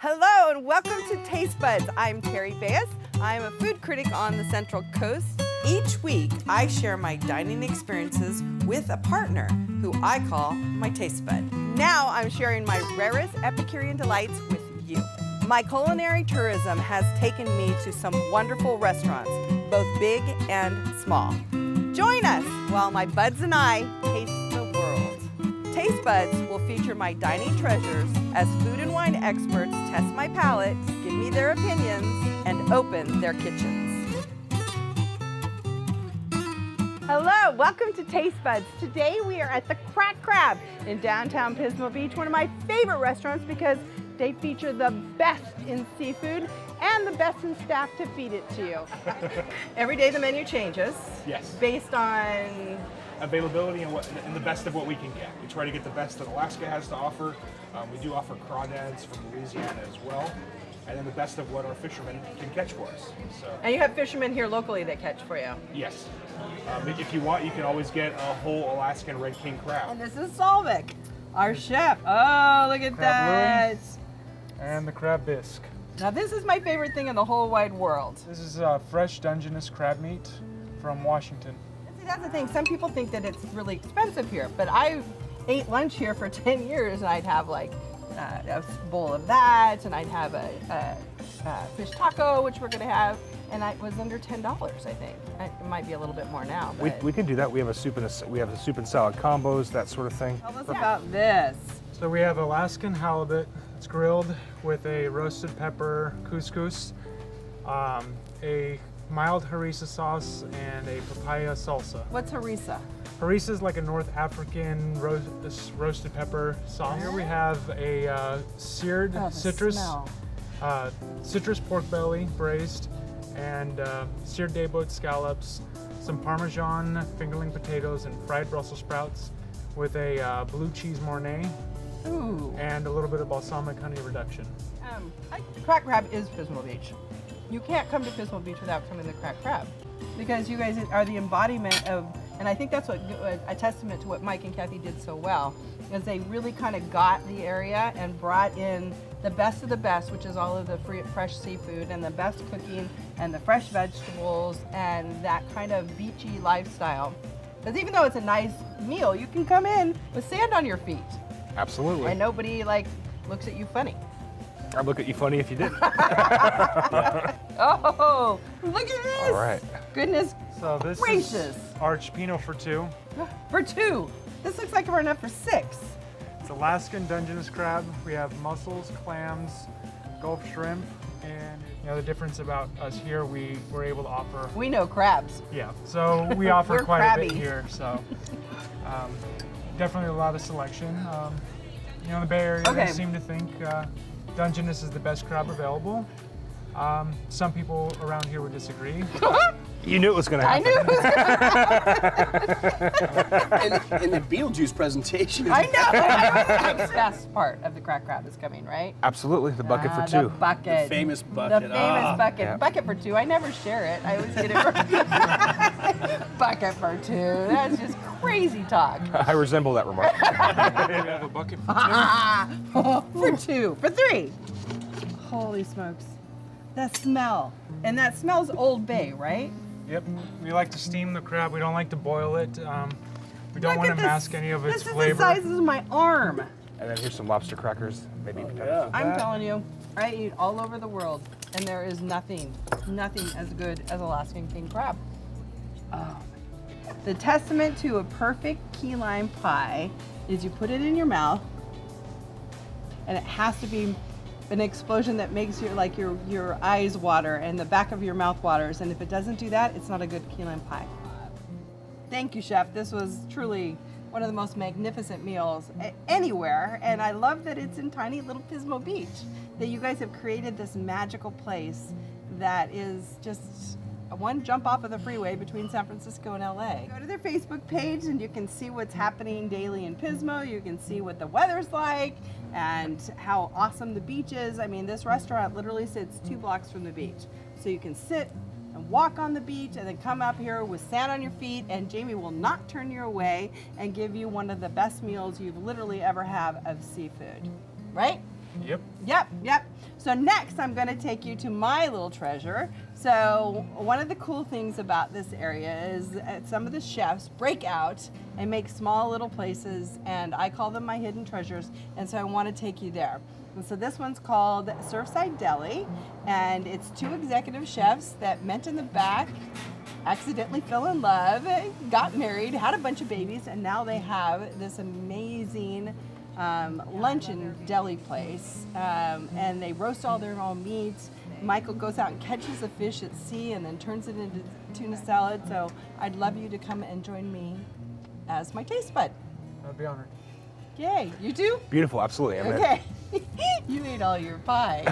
Hello and welcome to Tastebuds. I'm Teri. I'm a food critic on the Central Coast. Each week, I share my dining experiences with a partner who I call my taste bud. Now I'm sharing my rarest Epicurean delights with you. My culinary tourism has taken me to some wonderful restaurants, both big and small. Join us while my buds and I taste the world. Tastebuds will feature my dining treasures as food and wine experts test my palate, give me their opinions, and open their kitchens. Hello, welcome to Tastebuds. Today we are at the Crack Crab in downtown Pismo Beach, one of my favorite restaurants because they feature the best in seafood and the best in staff to feed it to you. Every day the menu changes. Yes. Based on Availability and the best of what we can get. We try to get the best that Alaska has to offer. We do offer crawdads from Louisiana as well, and then the best of what our fishermen can catch for us. So. And you have fishermen here locally that catch for you. Yes. If you want, you can always get a whole Alaskan red king crab. And this is Slavic, our chef. Oh, look at that. And the crab bisque. Now this is my favorite thing in the whole wide world. This is fresh Dungeness crab meat from Washington. See, that's the thing. Some people think that it's really expensive here, but I ate lunch here for 10 years and I'd have like a bowl of that, and I'd have a fish taco, which we're gonna have, and it was under $10, I think. It might be a little bit more now. But We can do that. We have a soup and salad combos, that sort of thing. tell us about this. So we have Alaskan halibut. It's grilled with a roasted pepper couscous, a mild harissa sauce, and a papaya salsa. What's harissa? Harissa is like a North African roasted pepper sauce. Here we have a seared citrus pork belly braised, and seared day-boat scallops, some Parmesan fingerling potatoes, and fried Brussels sprouts with a blue cheese mornay. Ooh. And a little bit of balsamic honey reduction. Crack Crab is Pismo Beach. You can't come to Pismo Beach without coming to Crack Crab, because you guys are the embodiment of, and I think that's what a testament to what Mike and Kathy did so well, is they really kind of got the area and brought in the best of the best, which is all of the fresh seafood and the best cooking and the fresh vegetables and that kind of beachy lifestyle. Because even though it's a nice meal, you can come in with sand on your feet. Absolutely. And nobody like looks at you funny. I'd look at you funny if you didn't. Oh, look at this! All right. Goodness So this gracious. is Arch Pinot for two. For two. This looks like we're enough for six. It's Alaskan Dungeness crab. We have mussels, clams, Gulf shrimp, and the difference about us here, we were able to offer. We know crabs. Yeah, so we offer We're quite crabby. a bit here. So definitely a lot of selection. The Bay Area, Okay. they seem to think Dungeness is the best crab available. Some people around here would disagree. You knew it was going to I happen. knew it was And the Beetlejuice presentation. I know. The best part of the Crack Crab is coming, right? Absolutely. The bucket for The two. bucket. The famous bucket. The famous bucket. Yeah. Bucket for two. I never share it. I always get it for bucket for two. That's just crazy talk. I resemble that remark. We have a bucket for two. For two. For three. Holy smokes. That smell. And that smells Old Bay, right? Yep, we like to steam the crab. We don't like to boil it. We don't Look want at to this. mask any of its This is flavor. the size of my arm. And then here's some lobster crackers. Maybe yeah. I'm that. telling you, I eat all over the world, and there is nothing as good as Alaskan king crab. Oh. The testament to a perfect key lime pie is you put it in your mouth, and it has to be an explosion that makes your eyes water and the back of your mouth waters, and if it doesn't do that, it's not a good key lime pie. Thank you, Chef. This was truly one of the most magnificent meals anywhere, and I love that it's in tiny little Pismo Beach, that you guys have created this magical place that is just one jump off of the freeway between San Francisco and LA. Go to their Facebook page and you can see what's happening daily in Pismo. You can see what the weather's like and how awesome the beach is. I mean, this restaurant literally sits 2 blocks from the beach. So you can sit and walk on the beach and then come up here with sand on your feet, and Jamie will not turn you away and give you one of the best meals you've literally ever have of seafood, right? Yep. Yep. So next, I'm going to take you to my little treasure. So one of the cool things about this area is that some of the chefs break out and make small little places, and I call them my hidden treasures, and so I want to take you there. And so this one's called Surfside Deli, and it's 2 executive chefs that met in the back, accidentally fell in love, got married, had a bunch of babies, and now they have this amazing luncheon deli place, and they roast all their own meats. Michael goes out and catches a fish at sea and then turns it into tuna salad. So I'd love you to come and join me as my taste bud. I'd be honored. Yay, you do? Beautiful, absolutely. I'm in. Okay. You ate all your pie.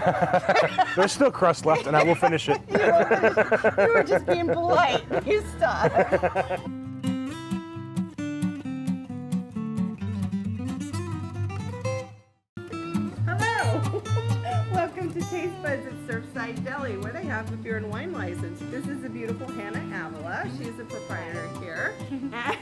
There's still crust left, and I will finish it. You were just being polite. You stop. Hello. Welcome to Taste Buds at Surfside Deli, where they have the beer and wine license. This is the beautiful Hannah Avila. She's the proprietor here. And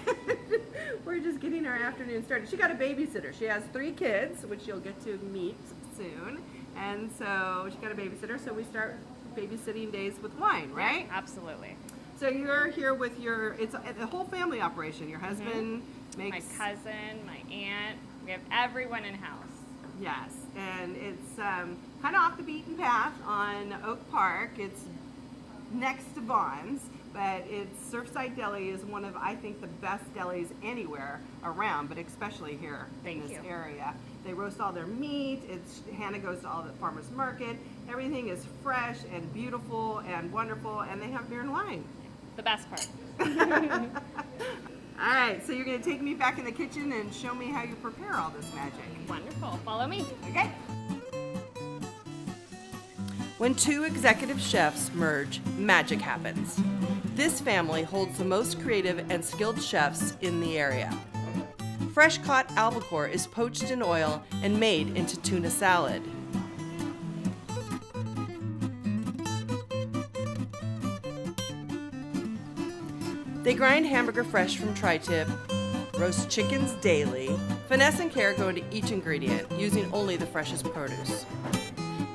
we're just getting our afternoon started. She got a babysitter. She has 3 kids, which you'll get to meet soon. And so she got a babysitter, so we start babysitting days with wine, right? Absolutely. So you're here with it's a whole family operation. Your husband makes... My cousin, my aunt, we have everyone in house. Yes, and it's kind of off the beaten path on Oak Park. It's next to Vaughn's, but Surfside Deli is one of, I think, the best delis anywhere around, but especially here in this area. They roast all their meat. Hannah goes to all the farmers market. Everything is fresh and beautiful and wonderful, and they have beer and wine. The best part. All right, so you're going to take me back in the kitchen and show me how you prepare all this magic. Wonderful. Follow me. Okay. When 2 executive chefs merge, magic happens. This family holds the most creative and skilled chefs in the area. Fresh caught albacore is poached in oil and made into tuna salad. They grind hamburger fresh from tri-tip, roast chickens daily. Finesse and care go into each ingredient, using only the freshest produce.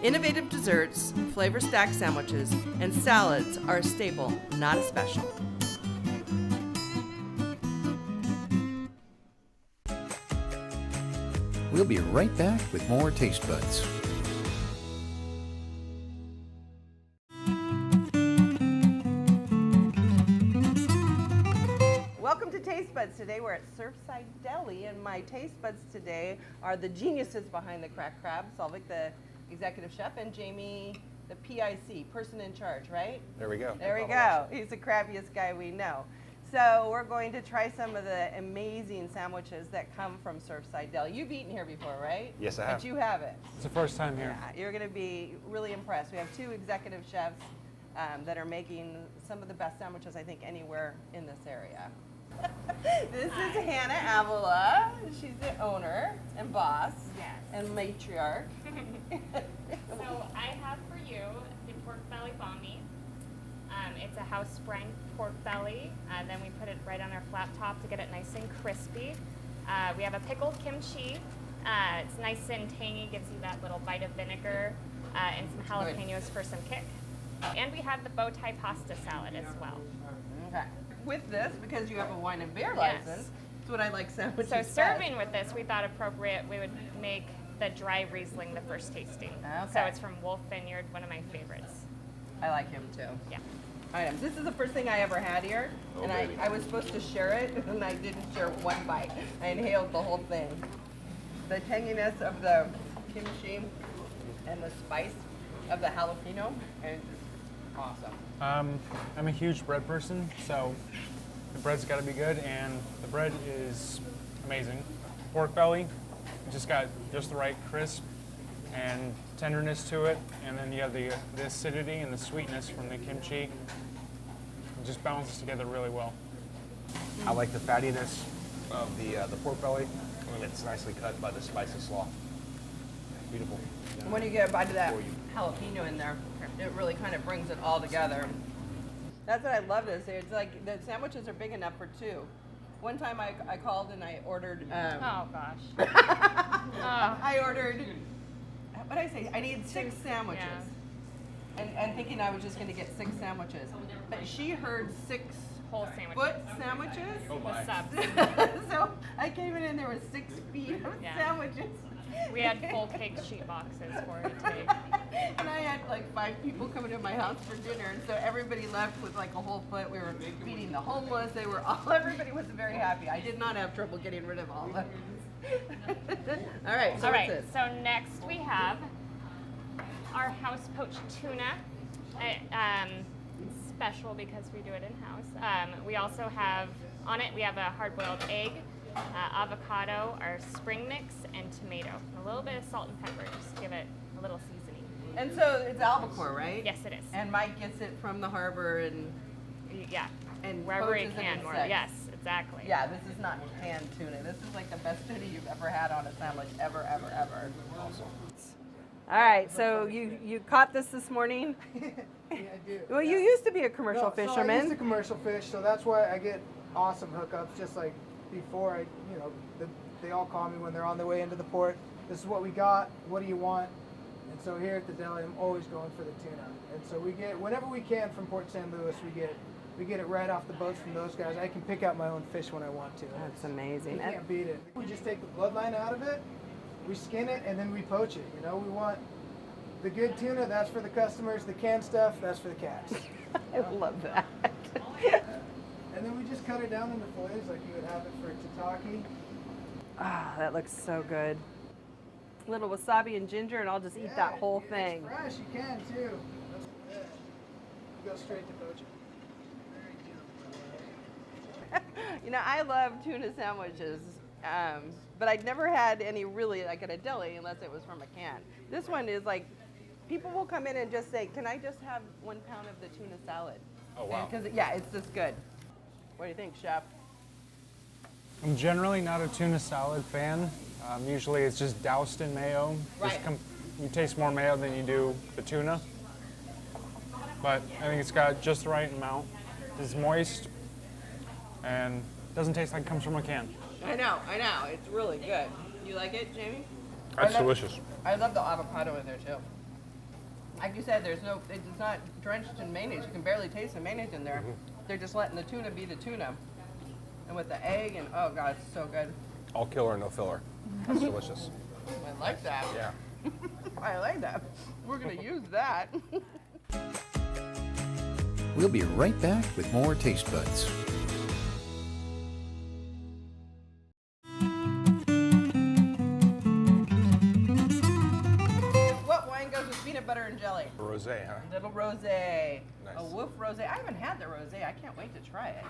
Innovative desserts, flavor-stacked sandwiches, and salads are a staple, not a special. We'll be right back with more Taste Buds. Welcome to Taste Buds. Today we're at Surfside Deli, and my Taste Buds today are the geniuses behind the cracked crab, Slavic, the executive chef, and Jamie, the PIC, person in charge, right? There we go. There we go. He's the crabbiest guy we know. So we're going to try some of the amazing sandwiches that come from Surfside Deli. You've eaten here before, right? Yes, I have. But you haven't. It's the first time here. Yeah, you're going to be really impressed. We have 2 executive chefs that are making some of the best sandwiches, I think, anywhere in this area. This is Hannah Avila. She's the owner and boss and matriarch. So I have for you the pork belly bami. It's a house sprung pork belly. Then we put it right on our flat top to get it nice and crispy. We have a pickled kimchi. It's nice and tangy, gives you that little bite of vinegar, and some jalapenos for some kick. And we have the bow tie pasta salad as well. Okay. With this, because you have a wine and beer license, that's what I like sandwiches. So serving with this, we thought appropriate, we would make the dry Riesling the first tasting. Okay. So it's from Wolf Vineyard, one of my favorites. I like him too. Yeah. Items. This is the first thing I ever had here, and I was supposed to share it, and I didn't share one bite. I inhaled the whole thing. The tanginess of the kimchi and the spice of the jalapeno, and it's just awesome. I'm a huge bread person, so the bread's got to be good, and the bread is amazing. Pork belly, just got just the right crisp and tenderness to it, and then you have the acidity and the sweetness from the kimchi. It just balances together really well. I like the fattiness of the pork belly, and it's nicely cut by the spicy slaw. Beautiful. When you get a bite of that jalapeno in there, it really kind of brings it all together. That's what I love this. It's like the sandwiches are big enough for 2. One time I called and I ordered. Oh gosh. I ordered what did I say? I need 6 sandwiches. Yeah. And thinking I was just going to get 6 sandwiches. But she heard 6 Whole sandwiches. foot sandwiches. With subs. So I came in and there was 6 feet of Yeah. sandwiches. We had full cake sheet boxes for it to take. And I had like 5 people coming to my house for dinner, and so everybody left with like a whole foot. We were feeding the homeless. Everybody was very happy. I did not have trouble getting rid of all of them. All right, so All what's right, this? so next we have our house poached tuna. Special because we do it in-house. We also have, on it, we have a hard-boiled egg, avocado, our spring mix, and tomato. And a little bit of salt and pepper, just to give it a little seasoning. And so it's albacore, right? Yes, it is. And Mike gets it from the harbor and Yeah, and wherever he poaches it can. in More. six. Yes, exactly. Yeah, this is not canned tuna. This is like the best tuna you've ever had on a sandwich, ever, ever, ever. Awesome. All right, so you caught this morning? Yeah, I do. Well, you used to be a commercial So I used to fisherman. commercial fish, so that's why I get awesome hookups. Just like before, they all call me when they're on their way into the port. This is what we got. What do you want? And so here at the deli, I'm always going for the tuna. And so we get whenever we can from Port St. Louis. We get it right off the boats from those guys. I can pick out my own fish when I want to. That's amazing. You can't beat it. We just take the bloodline out of it, we skin it, and then we poach it. We want the good tuna. That's for the customers. The canned stuff, that's for the cats. I love that. And then we just cut it down into fillets like you would have it for tataki. Ah, that looks so good. A little wasabi and ginger, and I'll just eat that whole thing. It's fresh, you can too. That's good. You go straight to poaching. I love tuna sandwiches, but I'd never had any really like at a deli unless it was from a can. This one is like, people will come in and just say, "Can I just have 1 pound of the tuna salad?" Oh, wow. Because it's just good. What do you think, Chef? I'm generally not a tuna salad fan. Usually it's just doused in mayo. Right. You taste more mayo than you do the tuna. But I think it's got just the right amount. It's moist and doesn't taste like it comes from a can. I know. It's really good. You like it, Jamie? That's delicious. I love the avocado in there too. Like you said, it's not drenched in mayonnaise. You can barely taste the mayonnaise in there. They're just letting the tuna be the tuna. And with the egg and, oh God, it's so good. All killer, no filler. That's delicious. I like that. Yeah. I like that. We're gonna use that. We'll be right back with more Taste Buds. What wine goes with peanut butter and jelly? Rosé, huh? Little rosé. Nice. A Wolf rosé. I haven't had the rosé. I can't wait to try it.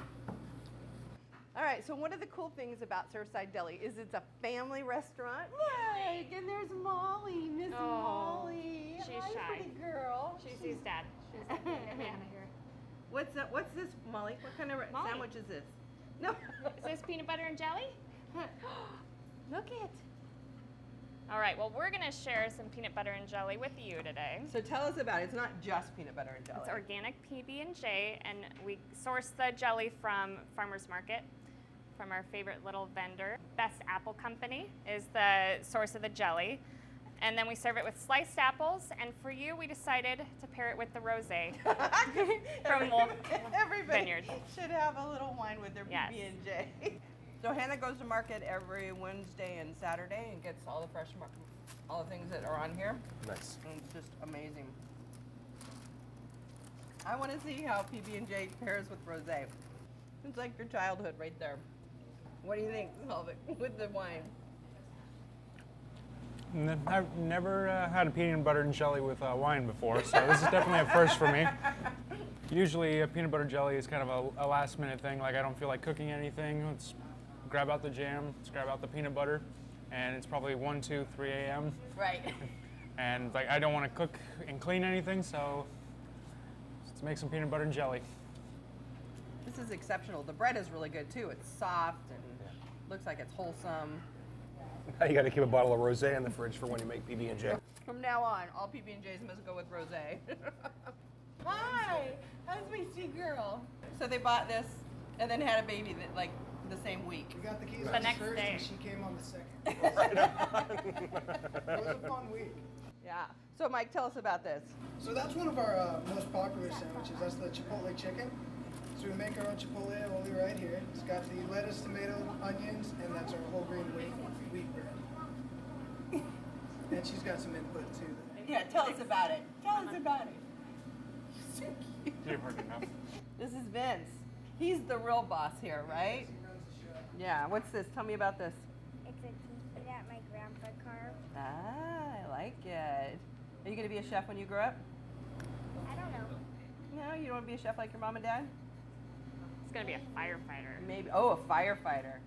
All right, so one of the cool things about Surfside Deli is it's a family restaurant. Look, and there's Molly, Miss Oh, Molly. she's Hi, shy. pretty girl. She sees Dad. She's like, "Get me out of here." What's this, Molly? What kind of Molly. sandwich is this? No. Is this peanut butter and jelly? Look it. All right, well, we're going to share some peanut butter and jelly with you today. So tell us about it. It's not just peanut butter and jelly. It's organic PB&J, and we source the jelly from Farmers Market, from our favorite little vendor. Best Apple Company is the source of the jelly. And then we serve it with sliced apples, and for you, we decided to pair it with the rosé from Wolf Everybody Vineyard. should have a little wine with their Yes. PB&J. So Hannah goes to market every Wednesday and Saturday and gets all the fresh, all the things that are on here. Nice. And it's just amazing. I want to see how PB&J pairs with rosé. It's like your childhood right there. What do you think, Slavic, with the wine? I've never had a peanut butter and jelly with wine before, so this is definitely a first for me. Usually a peanut butter jelly is kind of a last minute thing, like I don't feel like cooking anything. Let's grab out the jam, let's grab out the peanut butter, and it's probably 1, 2, 3 a.m. Right. And like I don't want to cook and clean anything, so let's make some peanut butter and jelly. This is exceptional. The bread is really good too. It's soft and looks like it's wholesome. Now you got to keep a bottle of rosé in the fridge for when you make PB&J. From now on, all PB&Js must go with rosé. Hi, how's my sweet girl? So they bought this and then had a baby that like the same week. We got the keys The on the next first day. and she came on the second. It was a fun week. Yeah. So Mike, tell us about this. So that's one of our most popular sandwiches. That's the Chipotle chicken. So we make our own Chipotle aioli right here. It's got the lettuce, tomato, onions, and that's our whole grain wheat bread. And she's got some input too. Yeah, tell us about it. Tell us about it. So cute. You've heard enough. This is Vince. He's the real boss here, right? Yeah. What's this? Tell me about this. It's a tea that my grandpa carved. Ah, I like it. Are you gonna be a chef when you grow up? I don't know. No, you don't want to be a chef like your mom and dad? It's gonna be a firefighter. Maybe. Oh, a firefighter.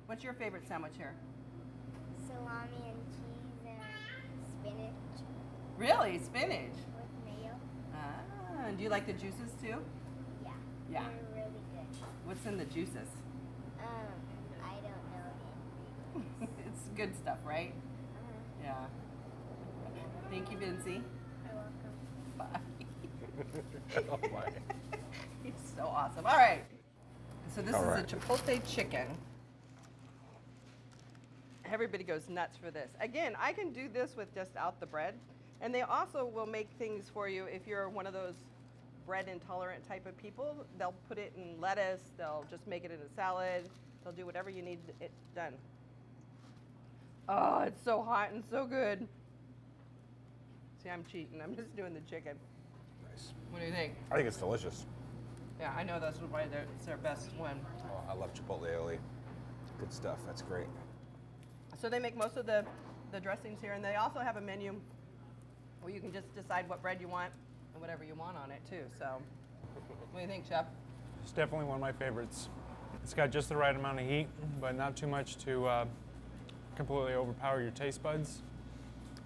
What's your favorite sandwich here? Salami and cheese and spinach Really, spinach. with mayo. Ah, and do you like the juices too? Yeah. Yeah. They're really good. What's in the juices? I don't know the ingredients. It's good stuff, right? Yeah. Thank you, Vincy. You're welcome. Bye. Oh my. He's so awesome. All right. So this All is right. a Chipotle chicken. Everybody goes nuts for this. Again, I can do this with just out the bread. And they also will make things for you if you're one of those bread intolerant type of people. They'll put it in lettuce. They'll just make it in a salad. They'll do whatever you need it done. Oh, it's so hot and so good. See, I'm cheating. I'm just doing the chicken. Nice. What do you think? I think it's delicious. Yeah, I know that's why it's their best one. Oh, I love Chipotle aioli. Good stuff. That's great. So they make most of the dressings here, and they also have a menu where you can just decide what bread you want and whatever you want on it too. So, what do you think, Chef? It's definitely one of my favorites. It's got just the right amount of heat, but not too much to completely overpower your taste buds.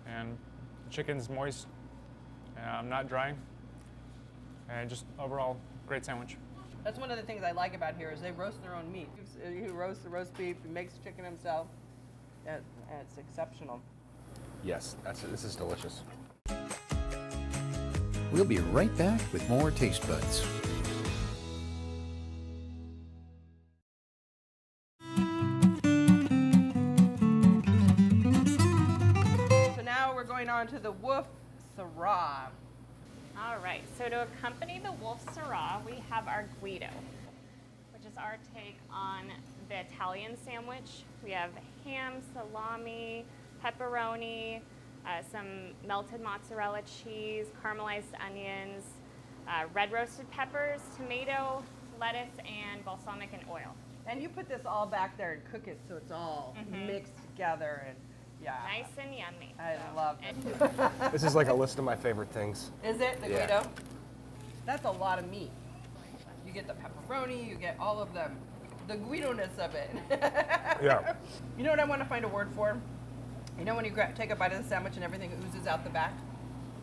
And the chicken's moist, not dry, and just overall great sandwich. That's one of the things I like about here is they roast their own meat. He roasts the roast beef, he makes chicken himself. And it's exceptional. Yes, this is delicious. We'll be right back with more Taste Buds. So now we're going on to the Wolf Syrah. All right, so to accompany the Wolf Syrah, we have our Guido, which is our take on the Italian sandwich. We have ham, salami, pepperoni, some melted mozzarella cheese, caramelized onions, red roasted peppers, tomato, lettuce, and balsamic and oil. And you put this all back there and cook it so it's all mixed together and yeah. Nice and yummy. I love it. And This is like a list of my favorite things. Is it the Yeah. Guido? That's a lot of meat. You get the pepperoni, you get all of the Guido-ness of it. Yeah. You know what I want to find a word for? You know when you take a bite of the sandwich and everything oozes out the back?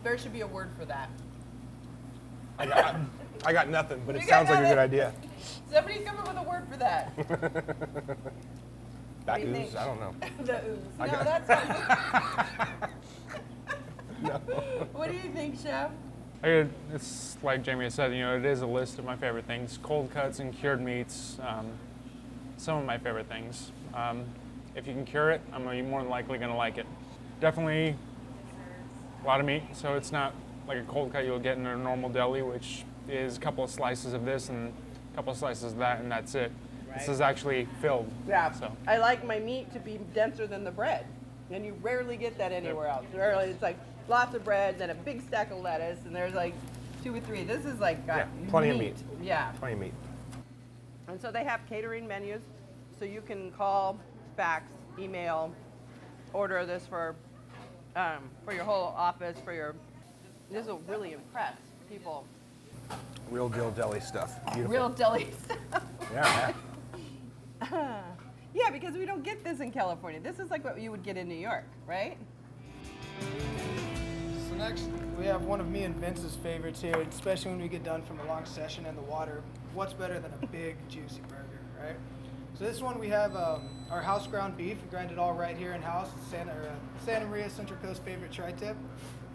There should be a word for that. I got nothing, but it You got sounds like a nothing? good idea. Somebody come up with a word for that. That do you ooze, think? I don't know. The ooze. No, got- that's What do you think, Chef? It's like Jamie said, it is a list of my favorite things. Cold cuts and cured meats, some of my favorite things. If you can cure it, I'm more than likely going to like it. Definitely a lot of meat, so it's not like a cold cut you'll get in a normal deli, which is a couple of slices of this and a couple of slices of that, and that's it. This is actually filled. Yeah. So. I like my meat to be denser than the bread. And you rarely get that anywhere else. Rarely, it's like lots of bread, then a big stack of lettuce, and there's like 2 or 3. This is like got plenty of meat. Yeah. Plenty of meat. And so they have catering menus, so you can fax, email, order this for your whole office, this will really impress people. Real deal deli stuff. Beautiful. Real deli stuff. Yeah. Yeah, because we don't get this in California. This is like what you would get in New York, right? So next, we have one of me and Vince's favorites here, especially when we get done from a long session in the water. What's better than a big, juicy burger, right? So this one we have our house ground beef. We grind it all right here in house. Santa Maria Central Coast favorite tri-tip.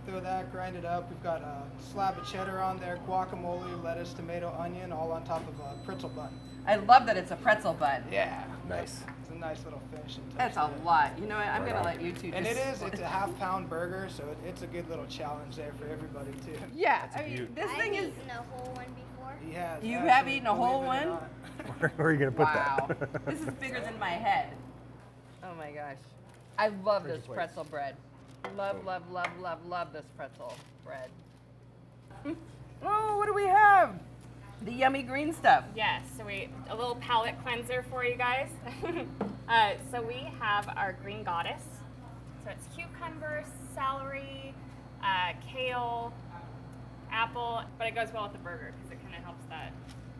throw that, grind it up. We've got a slab of cheddar on there, guacamole, lettuce, tomato, onion, all on top of a pretzel bun. I love that it's a pretzel bun. Yeah. Nice. It's a nice little finishing touch. That's a there. lot. You know what? I'm going to let you two And just... it's a half-pound burger, so it's a good little challenge there for everybody too. Yeah, I mean, this I've thing is... eaten a whole one before. He has. You actually, have eaten a whole believe it or one? not. Where are you gonna put Wow. that? This is bigger than my head. Oh my gosh. I love this pretzel bread. Love, love, love, love, love this pretzel bread. Oh, what do we have? The yummy green stuff. Yes, so a little palate cleanser for you guys. So we have our green goddess. So it's cucumber, celery, kale, apple, but it goes well with the burger because it kind of helps that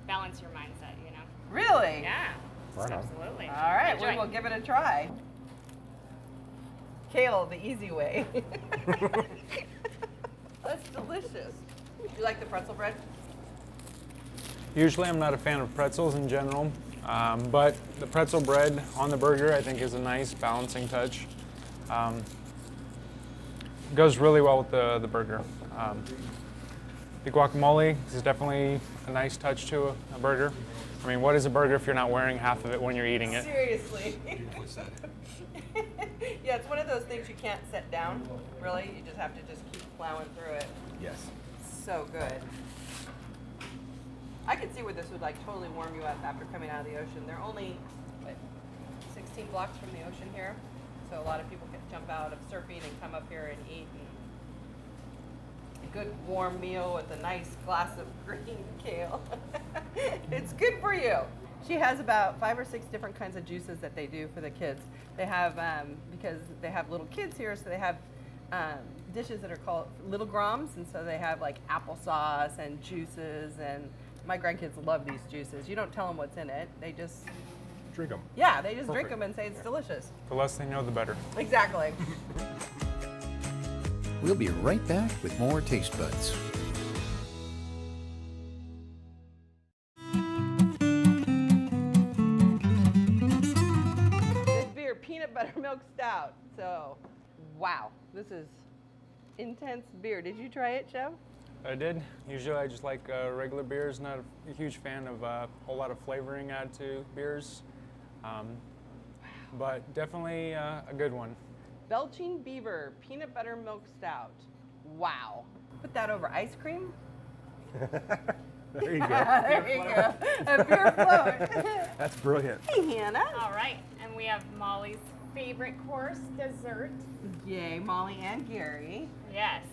balance your mindset, you know? Really? Yeah, Right on. absolutely. All right, Enjoy. we will give it a try. Kale, the easy way. That's delicious. You like the pretzel bread? Usually I'm not a fan of pretzels in general, but the pretzel bread on the burger I think is a nice balancing touch. Goes really well with the burger. The guacamole is definitely a nice touch to a burger. I mean, what is a burger if you're not wearing half of it when you're eating it? Seriously. Yeah, it's one of those things you can't set down, really. You just have to just keep plowing through it. Yes. So good. I could see where this would like totally warm you up after coming out of the ocean. They're only, what, 16 blocks from the ocean here. So a lot of people can jump out of surfing and come up here and eat a good warm meal with a nice glass of green kale. It's good for you. She has about 5 or 6 different kinds of juices that they do for the kids. They have, because they have little kids here, so they have dishes that are called little groms, and so they have like applesauce and juices, and my grandkids love these juices. You don't tell them what's in it. They just, Drink them. yeah, they just drink Perfect. them and say it's delicious. The less they know, the better. Exactly. We'll be right back with more Taste Buds. This beer, peanut butter milk stout. So, wow, this is intense beer. Did you try it, Chef? I did. Usually I just like regular beers, not a huge fan of a whole lot of flavoring added to beers. But definitely a good one. Belching Beaver peanut butter milk stout. Wow. Put that over ice cream. There you go. There you go. A beer float. That's brilliant. Hey, Hannah. All right, and we have Molly's favorite course, dessert. Yay, Molly and Gary. Yes.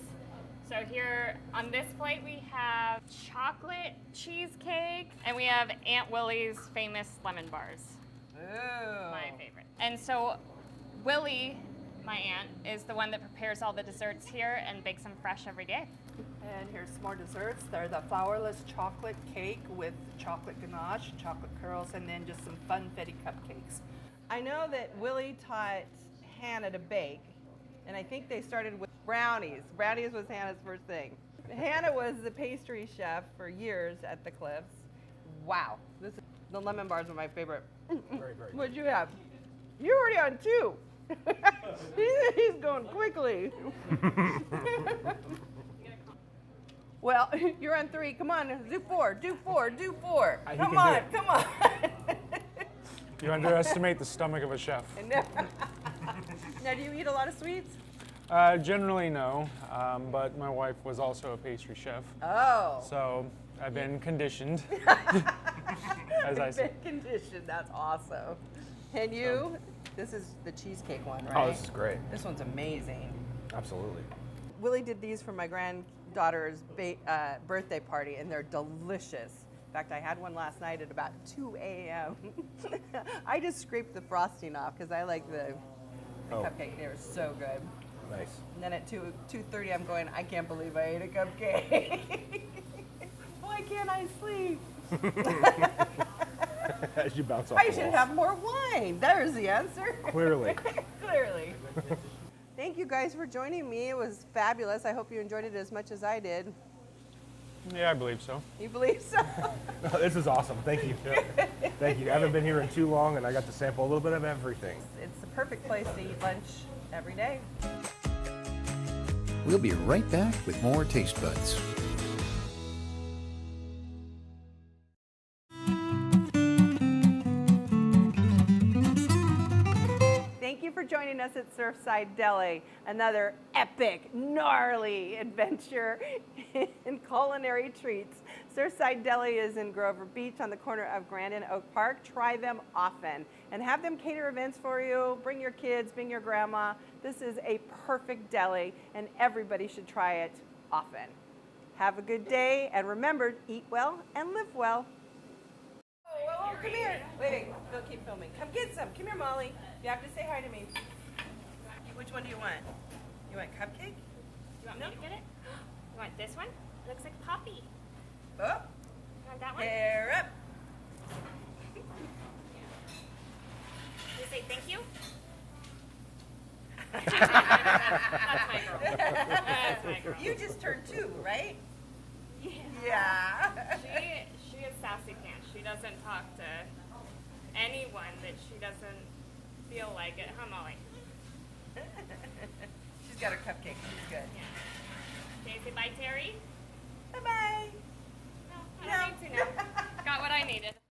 So here on this plate we have chocolate cheesecake, and we have Aunt Willie's famous lemon bars. Ooh. My favorite. And so Willie, my aunt, is the one that prepares all the desserts here and bakes them fresh every day. And here's some more desserts. They're the flourless chocolate cake with chocolate ganache, chocolate curls, and then just some funfetti cupcakes. I know that Willie taught Hannah to bake, and I think they started with brownies. Brownies was Hannah's first thing. Hannah was the pastry chef for years at the Cliffs. Wow, the lemon bars are my favorite. Very, very What'd you have? You're already on 2. He's going quickly. Well, you're on 3. Come on, do 4, do 4, do 4. He Come can on, do it. come on. You underestimate the stomach of a chef. Now, do you eat a lot of sweets? Generally no, but my wife was also a pastry chef. Oh. So I've been conditioned, as I Been said. conditioned. That's awesome. And you? This is the cheesecake one, right? Oh, this is great. This one's amazing. Absolutely. Willie did these for my granddaughter's birthday party, and they're delicious. In fact, I had one last night at about 2 a.m. I just scraped the frosting off because I like the cupcake. They were so good. Nice. And then at 2:30, I'm going, I can't believe I ate a cupcake. Why can't I sleep? As you bounce off I the should walls. have more wine. There's the answer. Clearly. Clearly. Thank you guys for joining me. It was fabulous. I hope you enjoyed it as much as I did. Yeah, I believe so. You believe so? No, this is awesome. Thank you. Thank you. I haven't been here in too long, and I got to sample a little bit of everything. It's the perfect place to eat lunch every day. We'll be right back with more Taste Buds. Thank you for joining us at Surfside Deli, another epic, gnarly adventure in culinary treats. Surfside Deli is in Grover Beach on the corner of Grand and Oak Park. Try them often and have them cater events for you. Bring your kids, bring your grandma. This is a perfect deli and everybody should try it often. Have a good day and remember, eat well and live well. Oh, come here. Wait, don't keep filming. Come get some. Come here, Molly. You have to say hi to me. Which one do you want? You want cupcake? You want me to get it? You want this one? It looks like Poppy. Oh, You want that one? hair up. You say thank you? That's my girl. That's my girl. You just turned 2, right? Yeah. Yeah. She is sassy pants. She doesn't talk to anyone that she doesn't feel like it. Huh, Molly? She's got her cupcake. She's good. Okay, say bye, Terry.